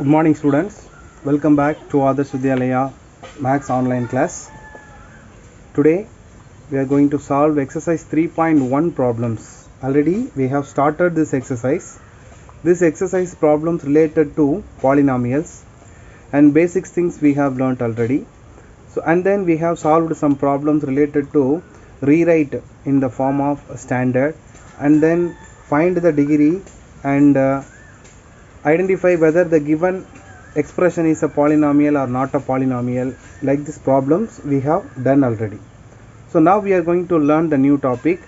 Good morning students, welcome back to Adarsh Vidyalaya Maths online class. Today we are going to solve exercise 3.1 problems. Already we have started this exercise. This exercise problems related to polynomials and basic things we have learnt already. So and then we have solved some problems related to rewrite in the form of standard and then find the degree and identify whether the given expression is a polynomial or not a polynomial. Like these problems we have done already. So now we are going to learn the new topic,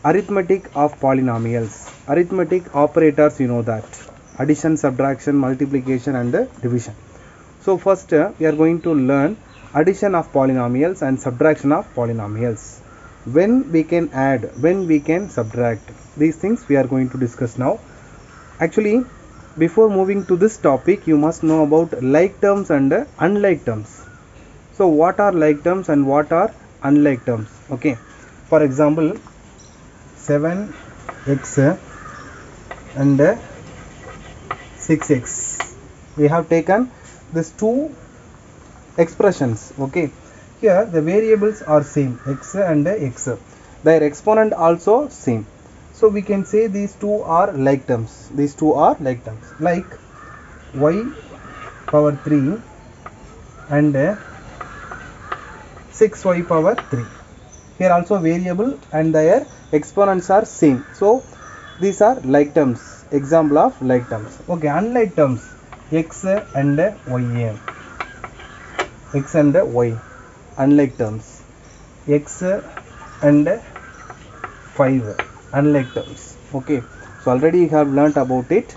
arithmetic of polynomials. Arithmetic operators, you know that, addition, subtraction, multiplication and division. So first we are going to learn addition of polynomials and subtraction of polynomials. When we can add, when we can subtract, these things we are going to discuss now. Actually, before moving to this topic, you must know about like terms and unlike terms. So what are like terms and what are unlike terms? Okay, for example, 7x and 6x. We have taken these two expressions. Okay, here the variables are same, x and x. Their exponent also same. So we can say these two are like terms. These two are like terms. Like y power 3 and 6y power 3. Here also variable and their exponents are same. So these are like terms. Example of like terms. Okay, unlike terms, x and y. X and y. Unlike terms, x and 5. Unlike terms. Okay, so already you have learnt about it.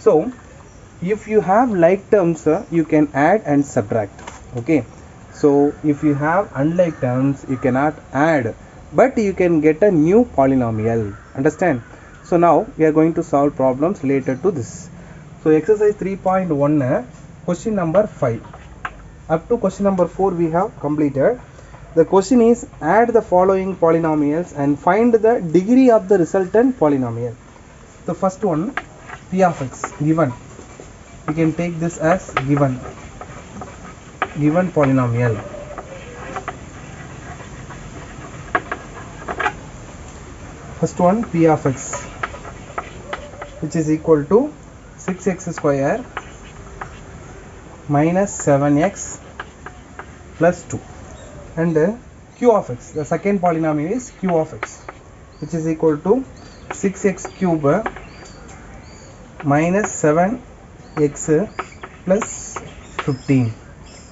So if you have like terms, you can add and subtract. Okay, so if you have unlike terms, you cannot add, but you can get a new polynomial. Understand? So now we are going to solve problems related to this. So exercise 3.1, question number 5 up to question number 4 we have completed. The question is, add the following polynomials and find the degree of the resultant polynomial. The first one, p of x, given. We can take this as given polynomial. First one, p of x, which is equal to 6x square minus 7x plus 2. And q of x, the second polynomial is q of x, which is equal to 6x cube minus 7x plus 15.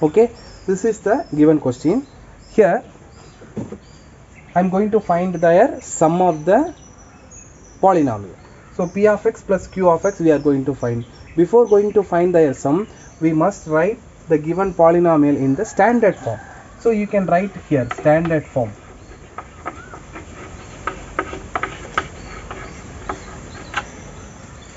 Okay, this is the given question. Here I am going to find their sum of the polynomial. So p of x plus q of x we are going to find. Before going to find their sum, we must write the given polynomial in the standard form. So you can write here standard form.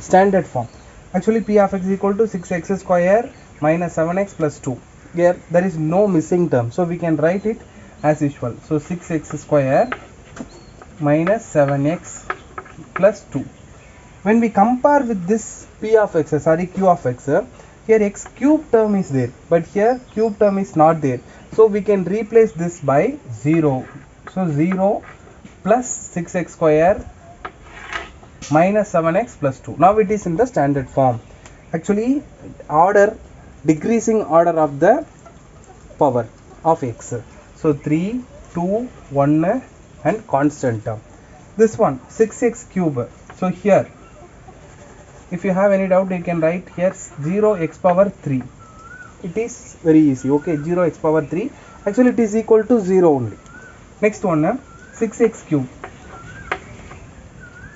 Standard form. Actually p of x is equal to 6x square minus 7x plus 2. Here there is no missing term. So we can write it as usual. So 6x square minus 7x plus 2. When we compare with this p of x, q of x, here x cube term is there, but here cube term is not there. So we can replace this by 0. So 0 plus 6x square minus 7x plus 2. Now it is in the standard form. Actually order, decreasing order of the power of x. So 3, 2, 1 and constant term. This one 6x cube. So here if you have any doubt, you can write here 0x power 3. It is very easy. Okay, 0x power 3. Actually it is equal to 0 only. Next one, 6x cube.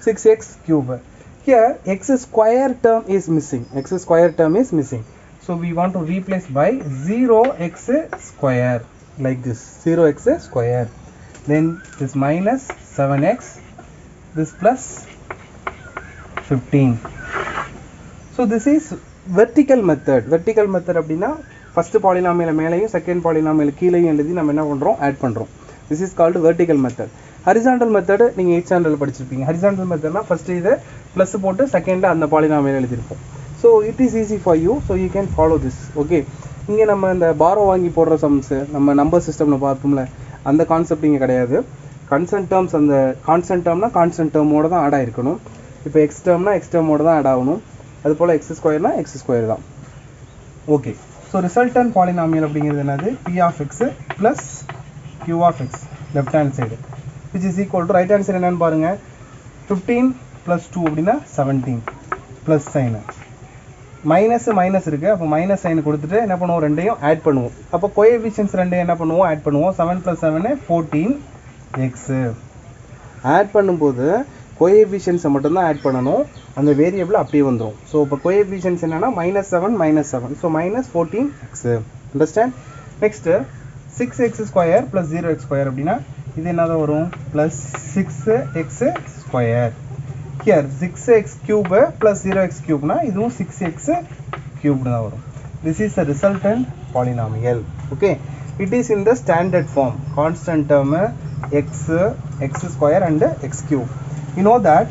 6x cube. Here x square term is missing. X square term is missing. So we want to replace by 0x square, like this, 0x square. Then this minus 7x, this plus 15. So this is vertical method. Vertical method அப்படினா first polynomial மேலையும் second polynomial கீழையும் எழுதி நம்ம என்ன பண்றோம், add பண்றோம். This is called vertical method. Horizontal method நீங்க 8th standard படிச்சிருப்பீங்க. Horizontal method னா first இத plus போட்டு second அந்த polynomial எழுதிருப்போம். so it is easy for you, so you can follow this. Okay, இங்கே நம்ம இந்த பாரோ வாங்கி போடுற சம்ஸ் நம்ம நம்பர் சிஸ்டமில் பார்த்தோம்ல, அந்த கான்செப்ட் இங்கே கிடையாது. கான்ஸ்டன்ட் டேர்ம்ஸ், அந்த கான்ஸ்டன்ட் டேர்ம்னா கான்ஸ்டன்ட் டேர்மோடு தான் ஆட் ஆகிருக்கணும். இப்போ எக்ஸ் டேர்ம்னா எக்ஸ் டேர்மோடு தான் ஆட் ஆகணும். அதுபோல் எக்ஸ் ஸ்கொயர்னா எக்ஸ் ஸ்கொயர் தான். ஓகே, ஸோ ரிசல்டன்ட் பாலினாமியல் அப்படிங்கிறது என்னது? P of x plus Q of x left hand side which is equal to right hand side என்னென்னு பாருங்கள். 15 + 2 அப்படின்னா 17 ப்ளஸ் சைனு மைனஸ் மைனஸ் இருக்குது. அப்போ மைனஸ் சைன் கொடுத்துட்டு என்ன பண்ணுவோம்? ரெண்டையும் ஆட் பண்ணுவோம். அப்போ கோஎஃபிஷியன்ட்ஸ் ரெண்டையும் என்ன பண்ணுவோம்? ஆட் பண்ணுவோம். 7 + 7 14 எக்ஸு. ஆட் பண்ணும்போது கோஎஃபிஷியன்ட்ஸை மட்டும்தான் ஆட் பண்ணணும், அந்த வேரியபிள் அப்படியே வந்துடும். ஸோ இப்போ கோஎஃபிஷியன்ட்ஸ் என்னென்னா -7 -7, so -14 x. Understand? Next 6x² + 0x² அப்படின்னா இது என்னதான் வரும்? +6x². Here 6x³ + 0x³ னா இதுவும் 6x³ தான் வரும். This is the resultant polynomial. Okay, it is in the standard form, constant term x, x² and x³. You know that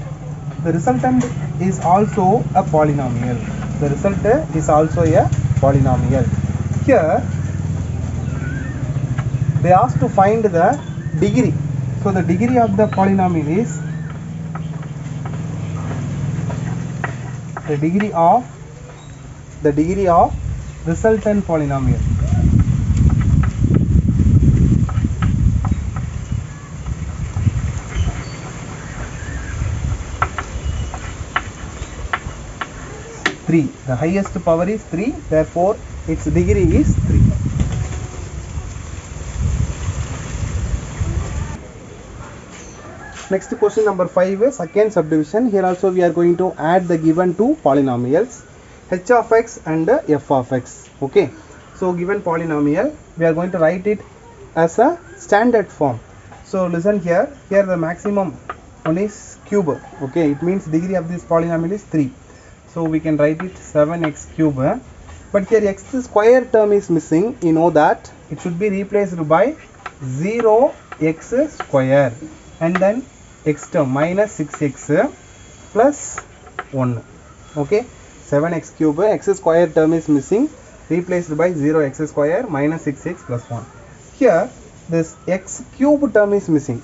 the resultant is also a polynomial. The result is also a polynomial. Here they ask to find the degree. So the degree of the polynomial is the degree of resultant polynomial. Three. The highest power is 3, therefore its degree is 3. Next question number 5 is second subdivision. Here also we are going to add the given two polynomials h of x and f of x. Okay, so given polynomial we are going to write it as a standard form. So listen here, the maximum one is cube. Okay, it means degree of this polynomial is 3, so we can write it 7x³. But here x² term is missing. You know that it should be replaced by 0x² and then x term -6x plus 1. Okay, 7x³ x² term is missing, replaced by 0x² -6x plus 1. Here this x³ term is missing,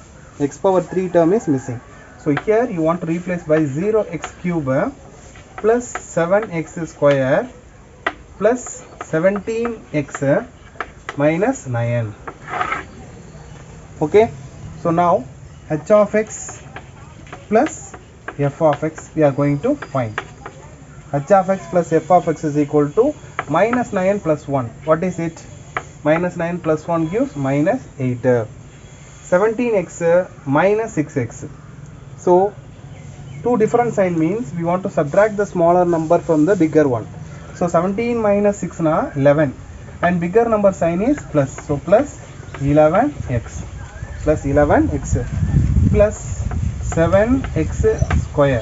x⁴ term is missing. So here you want to replace by 0x³ plus 7x² plus 17x minus 9. Okay, so now h of x plus f of x we are going to find. H of x plus f of x is equal to -9 plus 1. What is it? -9 plus 1 gives -8. 17x minus 6x. So two different sign means we want to subtract the smaller number from the bigger one. So 17 minus 6 na 11, and bigger number sign is plus. So plus 11x plus 11x plus 7x².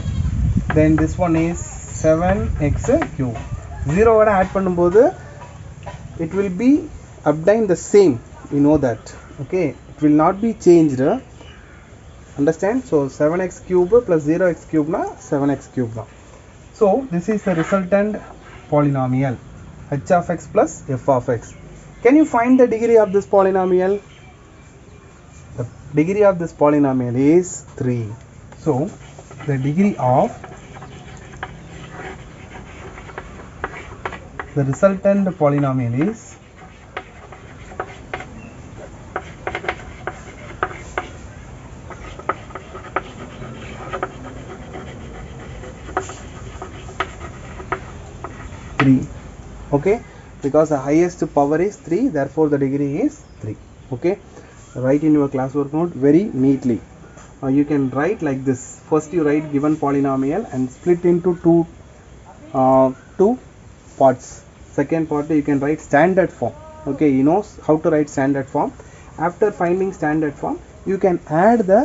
Then this one is 7x³. 0 oda add பண்ணும்போது it will be obtain the same. You know that. Okay, it will not be changed. Understand? So 7x³ plus 0x³ na 7x³ da. So this is the resultant polynomial h of x plus f of x. Can you find the degree of this polynomial? The degree of this polynomial is 3. So the degree of the resultant polynomial is okay, because the highest power is 3, therefore the degree is 3. Okay, write in your classwork note very neatly. You can write like this. First you write given polynomial and split into two parts. Second part you can write standard form. Okay, you know how to write standard form. After finding standard form you can add the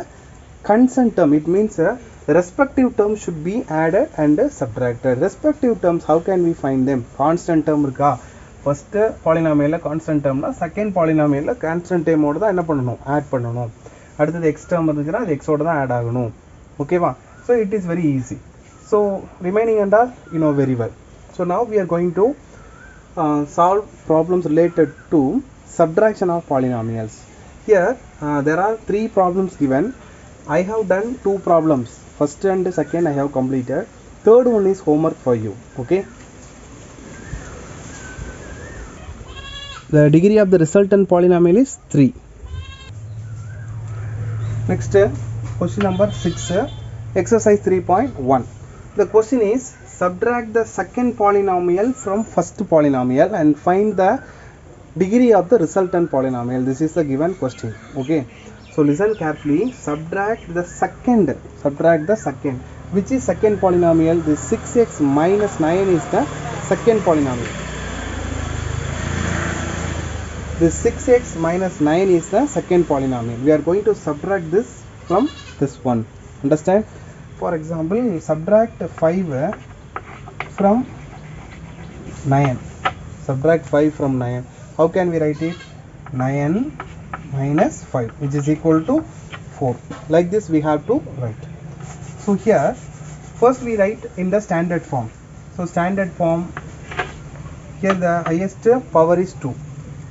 constant term. It means the respective terms should be added and subtracted. Respective terms, how can we find them? Constant term irka, first polynomial constant term na, second polynomial constant term oda enna pannanom, add pannanom. Adutha x term irukra adu x oda add aganum. Okay va? So it is very easy. So remaining and all you know very well. So now we are going to solve problems related to subtraction of polynomials. Here there are 3 problems given. I have done 2 problems. First and second I have completed. Third one is homework for you. Okay. The degree of the resultant polynomial is 3. Next, question number 6, exercise 3.1. The question is, subtract the second polynomial from first polynomial and find the degree of the resultant polynomial. This is the given question. Okay. So listen carefully. Subtract the second. Which is second polynomial? The 6x minus 9 is the second polynomial. This 6x minus 9 is the second polynomial. We are going to subtract this from this one. Understand? For example, subtract 5 from 9. Subtract 5 from 9. How can we write it? 9 minus 5, which is equal to 4. Like this we have to write. So here, first we write in the standard form. So standard form, here the highest power is 2.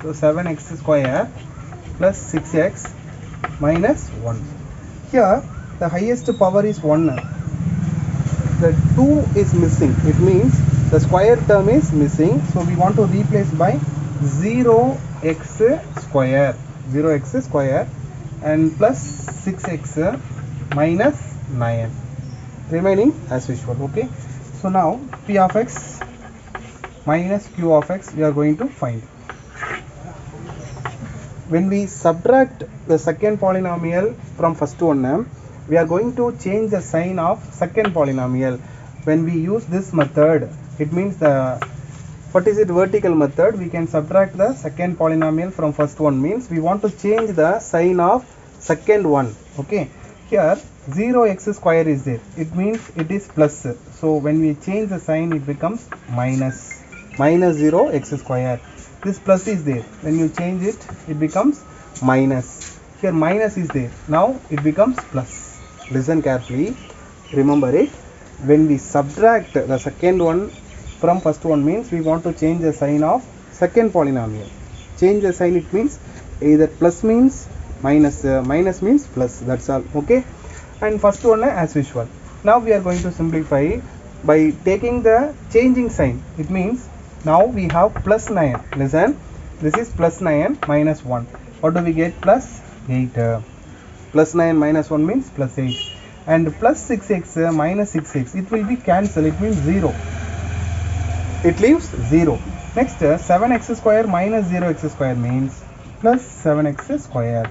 So 7x square plus 6x minus 1. Here the highest power is 1. The 2 is missing. It means the square term is missing. So we want to replace by 0x square and plus 6x minus 9. Remaining as usual. Okay. So now p of x minus q of x we are going to find. When we subtract the second polynomial from first one, we are going to change the sign of second polynomial. When we use this method, it means vertical method. We can subtract the second polynomial from first one, means we want to change the sign of second one. Okay. Here 0x square is there. It means it is plus. So when we change the sign, it becomes minus 0x square. This plus is there. When you change it, it becomes minus. Here minus is there. Now it becomes plus. Listen carefully. Remember it. When we subtract the second one from first one, means we want to change the sign of second polynomial. Change the sign, it means either plus means minus, minus means plus. That's all. Okay. And first one as usual. Now we are going to simplify by taking the changing sign. It means now we have plus 9. Listen, this is plus 9 minus 1. What do we get? Plus 8. Plus 9 minus 1 means plus 8. And plus 6x minus 6x, it will be cancelled. It means 0. It leaves 0. Next, 7x square minus 0x square means plus 7x square.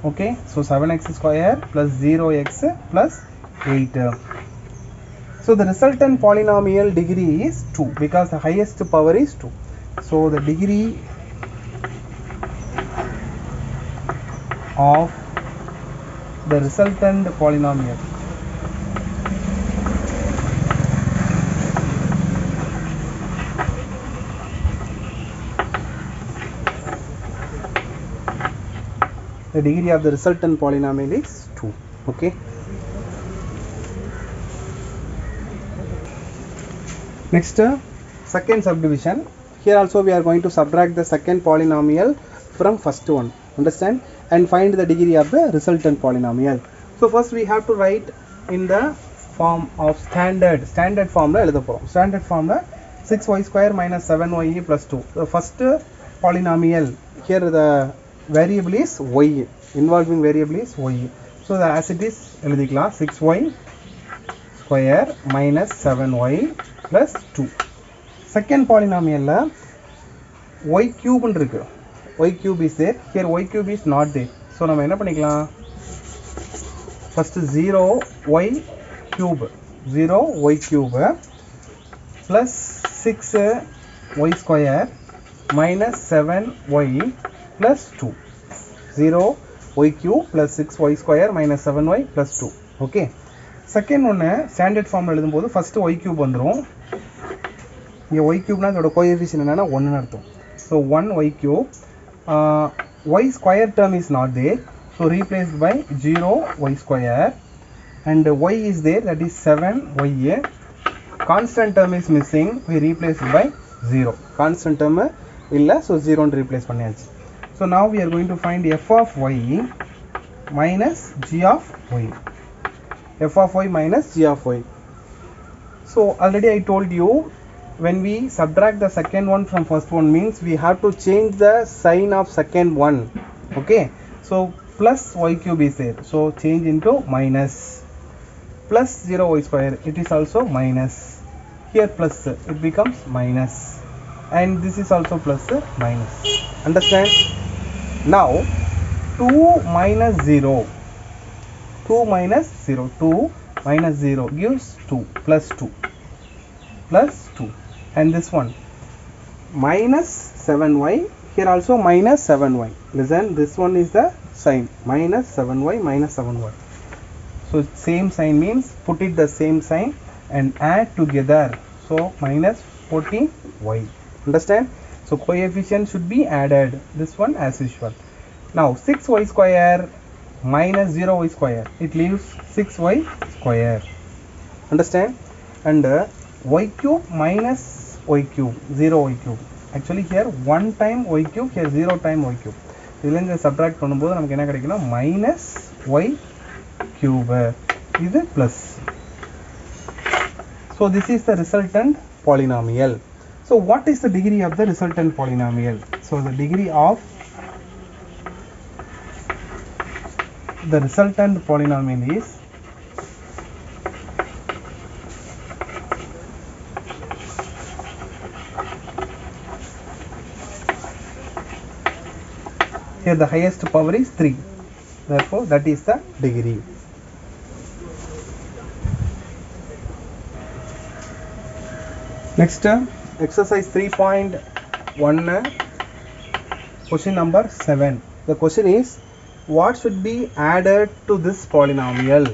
Okay, so 7x square plus 0x plus 8. So the resultant polynomial degree is 2 because the highest power is 2. So the degree of the resultant polynomial is 2. Okay. Next, second subdivision. Here also we are going to subtract the second polynomial from first one. Understand? And find the degree of the resultant polynomial. So first we have to write in the form of standard form. Standard form 6y square minus 7y plus 2. The first polynomial, here the variable is y. Involving variable is y. So as it is, 6y square minus 7y plus 2. Second polynomial y cube is there. Here y cube is not there. So நம்ம என்ன பண்ணிக்கலாம்? First 0y cube plus 6y square minus 7y plus 2. 0y cube plus 6y square minus 7y plus 2. Okay. Second one standard form எழுதும்போது first y cube வந்துரும். இங்க y cube னா அதோட coefficient என்னன்னா 1 ன்னு அர்த்தம். So 1y cube. Y square term is not there. So replaced by 0y square. And y is there, that is 7y constant term is missing, we replace it by 0. Constant term illa, so 0 replace பண்ணியாச்சு. So now we are going to find f of y minus g of y. F of y minus g of y. So already I told you, when we subtract the second one from first one means we have to change the sign of second one. Okay, so plus y cube is there, so change into minus. Plus 0y square, it is also minus. Here plus, it becomes minus, and this is also plus minus. Understand? Now 2 minus 0, 2 minus 0, 2 minus 0 gives 2, plus 2, plus 2. And this one minus 7y, here also minus 7y. Listen, this one is the sign, minus 7y, minus 7y. So same sign means put it the same sign and add together, so minus 14y. Understand? So coefficient should be added, this one as usual. Now 6y square minus 0y square, it leaves 6y square. Understand? And y cube minus y cube, 0y cube. Actually here 1 time y cube, here 0 time y cube. இதில் இருந்து subtract பண்ணும்போது நமக்கு என்ன கிடைக்குன்னா minus y cube, இது plus. So this is the resultant polynomial. So what is the degree of the resultant polynomial? So the degree of the resultant polynomial is here the highest power is 3, therefore that is the degree. Next exercise 3.1 question number 7. The question is, what should be added to this polynomial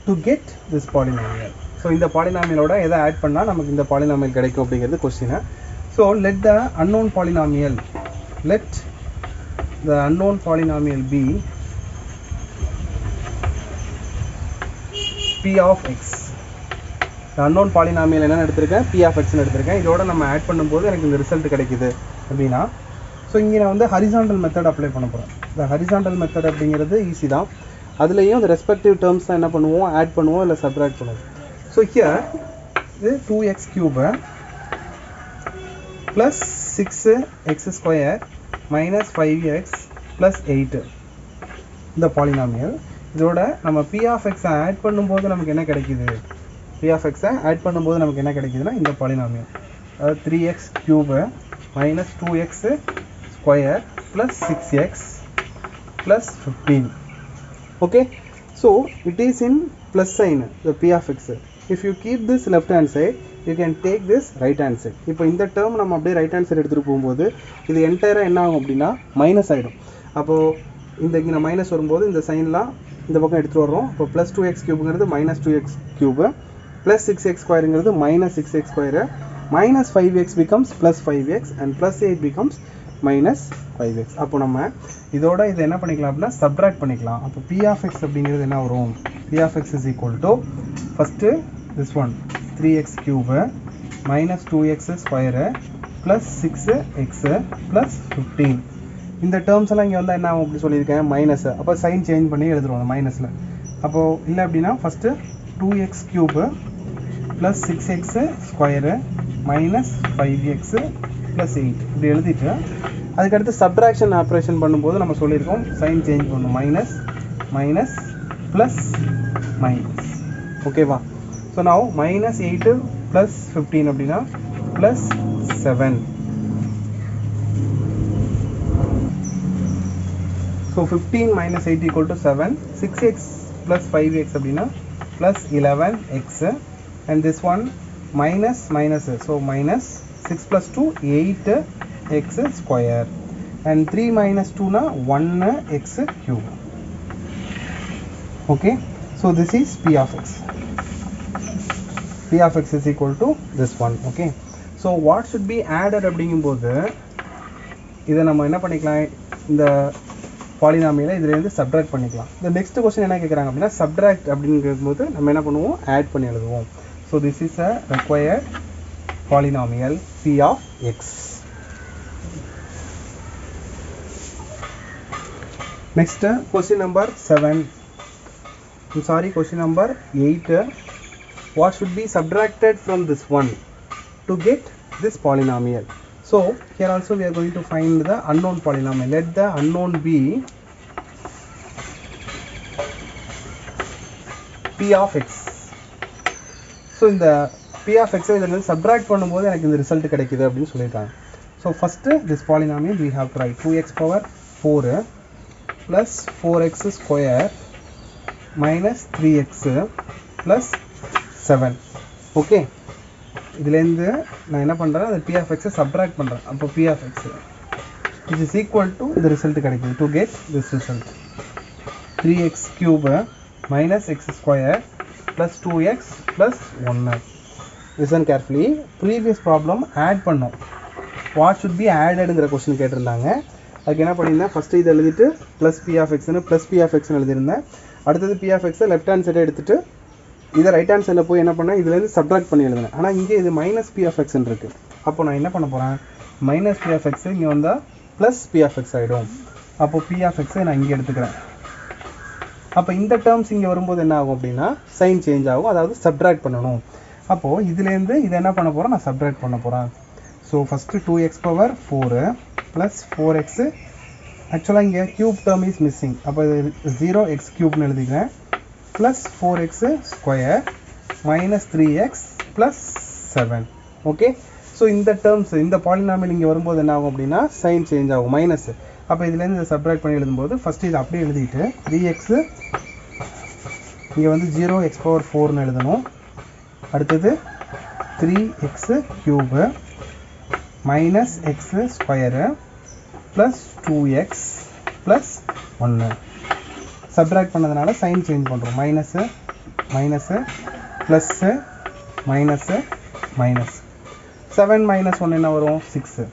to get this polynomial? So இந்த polynomial ஓட எதை add பண்ணா நமக்கு இந்த polynomial கிடைக்கும் அப்படிங்கிறது question. So let the unknown polynomial be p of x. The unknown polynomial என்னன்னு எடுத்திருக்கேன், p of x ன்னு எடுத்திருக்கேன். இதோட நம்ம ஆட் பண்ணும்போது எனக்கு இந்த ரிசல்ட் கிடைக்குது அப்படினா, ஸோ இங்கே நான் வந்து ஹரிசாண்டல் மெத்தட் அப்ளை பண்ண போகிறேன். இந்த ஹரிசாண்டல் மெத்தட் அப்படிங்கிறது ஈஸி தான். அதுலேயும் இந்த ரெஸ்பெக்டிவ் டேர்ம்ஸ் தான் என்ன பண்ணுவோம், ஆட் பண்ணுவோம் இல்லை சப்ராக்ட் பண்ணுவோம். ஸோ ஹியர் இது 2x cube plus 6x square minus 5x plus 8 இந்த பாலினாமியல். இதோட நம்ம p of x ஆட் பண்ணும்போது நமக்கு என்ன கிடைக்குது, p of x ஆட் பண்ணும்போது நமக்கு என்ன கிடைக்குதுன்னா இந்த பாலினாமியல், அதாவது 3x cube minus 2x square plus 6x plus 15. Okay, so it is in plus sign, the p of x. If you keep this left hand side, you can take this right hand side. இப்போ இந்த term நம்ம அப்படியே right hand side எடுத்துகிட்டு போகும்போது இது என்டையராக என்ன ஆகும் அப்படின்னா மைனஸ் ஆகிடும். அப்போது இந்த இங்கே மைனஸ் வரும்போது இந்த சைன்லாம் இந்த பக்கம் எடுத்துகிட்டு வர்றோம். இப்போ ப்ளஸ் 2x கியூபுங்கிறது minus 2x cube, plus 6x ஸ்கொயருங்கிறது minus 6x square, minus 5x becomes plus 5x and plus 8 becomes minus 5x. அப்போ நம்ம இதோட இதை என்ன பண்ணிக்கலாம் அப்படின்னா சப்ட்ராக்ட் பண்ணிக்கலாம். அப்போ p of x அப்படிங்கிறது என்ன வரும், p of x is equal to first this one 3x cube minus 2x square plus 6x plus 15. இந்த டேர்ம்ஸ் எல்லாம் இங்கே வந்தால் என்ன ஆகும் அப்படி சொல்லியிருக்கேன், மைனஸ். அப்போ சைன் சேஞ்ச் பண்ணி எழுதுருவோம் மைனஸில். அப்போது இல்லை அப்படின்னா first 2x cube plus 6x square minus 5x plus 8 இப்படி எழுதிட்டு அதுக்கடுத்து சப்ட்ராக்ஷன் ஆப்ரேஷன் பண்ணும்போது நம்ம சொல்லியிருக்கோம் சைன் சேஞ்ச் பண்ணணும், மைனஸ் மைனஸ் ப்ளஸ் மைனஸ். ஓகேவா? ஸோ நான் மைனஸ் 8 ப்ளஸ் 15 அப்படின்னா plus 7. So 15 minus 8 equal to 7. 6x plus 5x அப்படின்னா plus 11x. And this one minus minus, so minus 6 plus 2 8x square and 3 minus 2 na 1x cube. Okay, so this is p of x. P of x is equal to this one. Okay, so what should be added அப்படிங்கும்போது இதை நம்ம என்ன பண்ணிக்கலாம், இந்த பாலினாமியலை இதில் இருந்து subtract பண்ணிக்கலாம். இந்த நெக்ஸ்ட் கொஸ்டின் என்ன கேட்குறாங்க அப்படின்னா சப்ட்ராக்ட் அப்படிங்கும்போது நம்ம என்ன பண்ணுவோம், ஆட் பண்ணி எழுதுவோம். So So this is a required polynomial p of x. Next question number 7. I'm sorry, question number 8. What should be subtracted from this one to get this polynomial? So here also we are going to find the unknown polynomial. Let the unknown be p of x. So in the p of x இதில் subtract பண்ணும்போது எனக்கு இந்த result கிடைக்குது அப்படின்னு சொல்லியிருக்காங்க. So first this polynomial we have to write 2x power 4 plus 4x square minus 3x plus 7. Okay, இதிலேருந்து நான் என்ன பண்ணுறேன், அந்த p of x subtract பண்ணுறேன். அப்போ p of x which is equal to இந்த ரிசல்ட் கிடைக்குது. To get this result 3x cube minus x square plus 2x plus 1. Listen carefully. Previous problem add பண்ணோம். What should be added ங்கிற question கேட்டிருந்தாங்க. அதுக்கு என்ன பண்ணியிருந்தேன், first இதை எழுதிட்டு plus P of எக்ஸ்னு ப்ளஸ் பி ஆஃப் எக்ஸ்னு எழுதியிருந்தேன். அடுத்தது பி ஆஃப் எக்ஸை லெஃப்ட் ஹேண்ட் சைடை எடுத்துகிட்டு இதை ரைட் ஹேண்ட் சைடில் போய் என்ன பண்ணேன், இதுலேருந்து சப்ட்ராக்ட் பண்ணி எழுதினேன். ஆனால் இங்கே இது மைனஸ் பி ஆஃப் எக்ஸ்ன்னு இருக்குது. அப்போ நான் என்ன பண்ண போகிறேன், மைனஸ் பி ஆஃப் எக்ஸு இங்கே வந்தால் ப்ளஸ் பி ஆஃப் எக்ஸ் ஆகிடும். அப்போது பி ஆஃப் எக்ஸை நான் இங்கே எடுத்துக்கிறேன். அப்போ இந்த டேர்ம்ஸ் இங்கே வரும்போது என்ன ஆகும் அப்படின்னா சைன் சேஞ்ச் ஆகும், அதாவது சப்ட்ராக்ட் பண்ணணும். அப்போது இதுலேருந்து இதை என்ன பண்ண போகிறேன், நான் சப்ட்ராக்ட் பண்ண போகிறேன். So first 2x power 4 plus 4x, ஆக்சுவலாக இங்கே க்யூப் டேர்ம் இஸ் மிஸ்ஸிங். அப்போ இது 0x க்யூப்னு எழுதிக்கிறேன். Plus 4x square minus 3x plus 7. Okay, so இந்த டேர்ம்ஸ் இந்த பாலினாமியல் இங்கே வரும்போது என்ன ஆகும் அப்படின்னா சைன் சேஞ்ச் ஆகும், மைனஸ். அப்போ இதுலேருந்து இதை சப்ட்ராக்ட் பண்ணி எழுதும்போது ஃபஸ்ட்டு இது அப்படியே எழுதிட்டு 3x இங்கே வந்து 0x பவர் 4னு எழுதணும். அடுத்தது 3x cube minus x square plus 2x plus 1. Subtract பண்ணதுனால சைன் சேஞ்ச் பண்ணுறோம், minus minus plus minus minus. 7 minus 1 என்ன வரும், 6.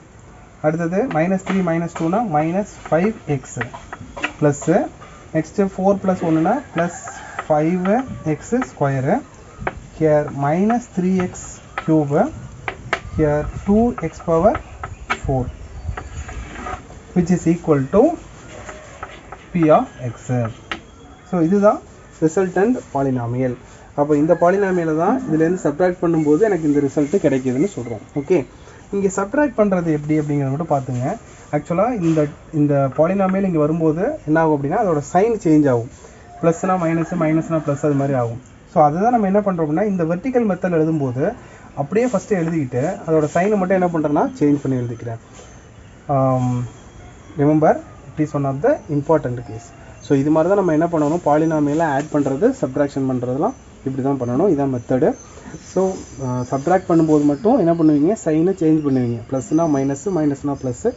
அடுத்தது மைனஸ் 3 மைனஸ் 2னா minus 5x plus. Next 4 plus 1னா plus 5x square. Here minus 3x cube. Here 2x power 4 which is equal to p of x. So இதுதான் resultant polynomial. அப்போ இந்த பாலினாமியலை தான் இதுலேருந்து சப்ட்ராக்ட் பண்ணும்போது எனக்கு இந்த ரிசல்ட்டு கிடைக்கிதுன்னு சொல்கிறோம். ஓகே, இங்கே சப்ட்ராக்ட் பண்ணுறது எப்படி அப்படிங்கிறத மட்டும் பார்த்துங்க. ஆக்சுவலாக இந்த பாலினாமியல் இங்கே வரும்போது என்ன ஆகும் அப்படின்னா அதோட சைன் சேஞ்ச் ஆகும். ப்ளஸ்னா மைனஸு, மைனஸ்னா ப்ளஸ், அது மாதிரி ஆகும். ஸோ அதுதான் நம்ம என்ன பண்ணுறோம் அப்படின்னா இந்த வெர்டிக்கல் மெத்தட் எழுதும்போது அப்படியே ஃபஸ்ட்டு எழுதிக்கிட்டு அதோட சைனை மட்டும் என்ன பண்ணுறேன்னா சேஞ்ச் பண்ணி எழுதிக்கிறேன். Remember, it is one of the important case. So இது மாதிரி தான் நம்ம என்ன பண்ணணும், பாலினாமியலை ஆட் பண்ணுறது, சப்ட்ராக்ஷன் பண்ணுறதுலாம் இப்படி தான் பண்ணணும். இதான் மெத்தடு. ஸோ சப்ட்ராக்ட் பண்ணும்போது மட்டும் என்ன பண்ணுவீங்க, சைனை சேஞ்ச் பண்ணுவீங்க. ப்ளஸ்னா மைனஸு, மைனஸ்னா ப்ளஸ்ஸு.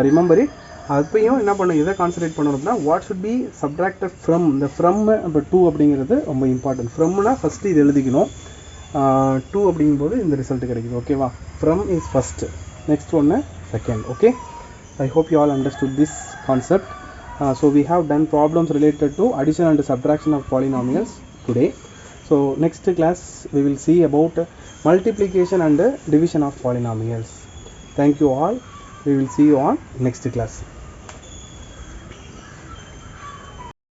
Remember it. அப்பையும் என்ன பண்ணணும், இதை கான்சன்ட்ரேட் பண்ணணும் அப்படின்னா what should be subtracted from. இந்த ஃப்ரம் இப்போ 2 அப்படிங்கிறது ரொம்ப இம்பார்ட்டன்ட். ஃப்ரம்னா ஃபஸ்ட்டு இது எழுதிக்கணும். 2 அப்படிங்கும்போது இந்த ரிசல்ட் கிடைக்குது. ஓகேவா, ஃப்ரம் இஸ் ஃபஸ்ட்டு, நெக்ஸ்ட் ஒன்று second. Okay, I hope you all understood this concept. So we have done problems related to addition and subtraction of polynomials today. So next class we will see about multiplication and division of polynomials. Thank you all. We will see you on next class.